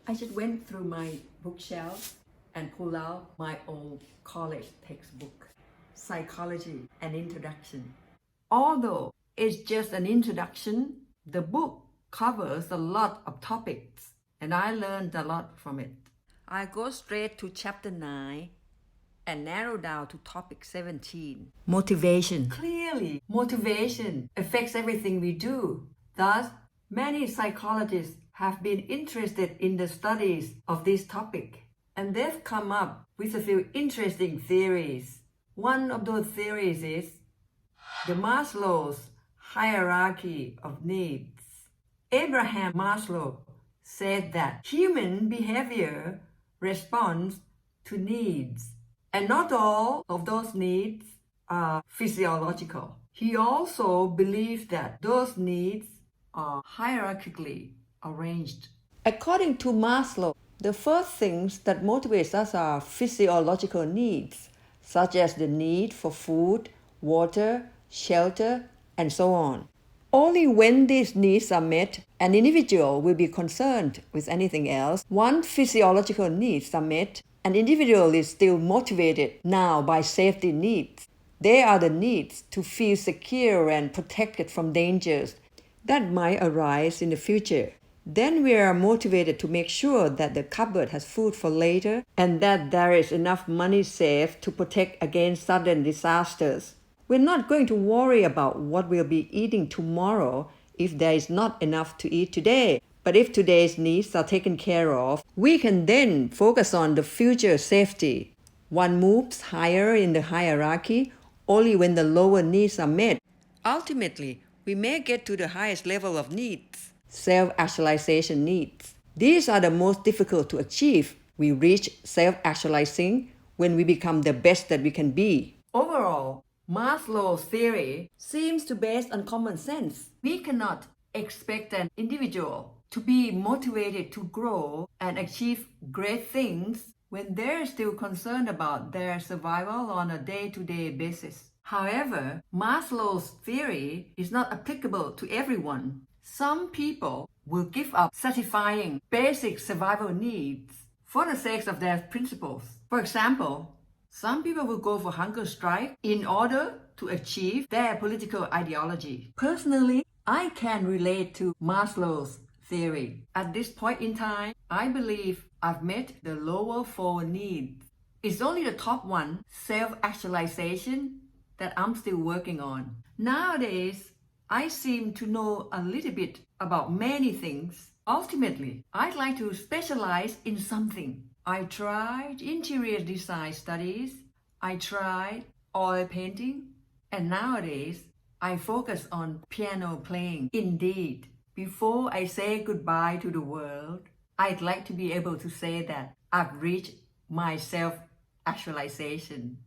I just went through my bookshelf and pulled out my old college textbook, Psychology, an Introduction. Although it's just an introduction, the book covers a lot of topics and I learned a lot from it. I go straight to chapter 9 and narrow down to topic 17. Motivation. Clearly, motivation affects everything we do. Thus, many psychologists have been interested in the studies of this topic, and they've come up with a few interesting theories. One of those theories is the Maslow's hierarchy of needs. Abraham Maslow said that human behavior responds to needs, and not all of those needs are physiological. He also believes that those needs are hierarchically arranged. According to Maslow, the first things that motivate us are physiological needs, such as the need for food, water, shelter, and so on. Only when these needs are met, an individual will be concerned with anything else. Once physiological needs are met, an individual is still motivated now by safety needs. They are the needs to feel secure and protected from dangers that might arise in the future. Then we are motivated to make sure that the cupboard has food for later and that there is enough money saved to protect against sudden disasters. We're not going to worry about what we'll be eating tomorrow if there is not enough to eat today. But if today's needs are taken care of, we can then focus on the future safety. One moves higher in the hierarchy only when the lower needs are met. Ultimately, we may get to the highest level of needs, self-actualization needs. These are the most difficult to achieve. We reach self-actualizing when we become the best that we can be. Overall, Maslow's theory seems to be based on common sense. We cannot expect an individual to be motivated to grow and achieve great things when they're still concerned about their survival on a day-to-day basis. However, Maslow's theory is not applicable to everyone. Some people will give up satisfying basic survival needs for the sake of their principles. For example, some people will go for hunger strike in order to achieve their political ideology. Personally, I can relate to Maslow's theory. At this point in time, I believe I've met the lower four needs. It's only the top one, self-actualization, that I'm still working on. Nowadays, I seem to know a little bit about many things. Ultimately, I'd like to specialize in something. I tried interior design studies, I tried oil painting, and nowadays I focus on piano playing. Indeed, before I say goodbye to the world, I'd like to be able to say that I've reached my self-actualization.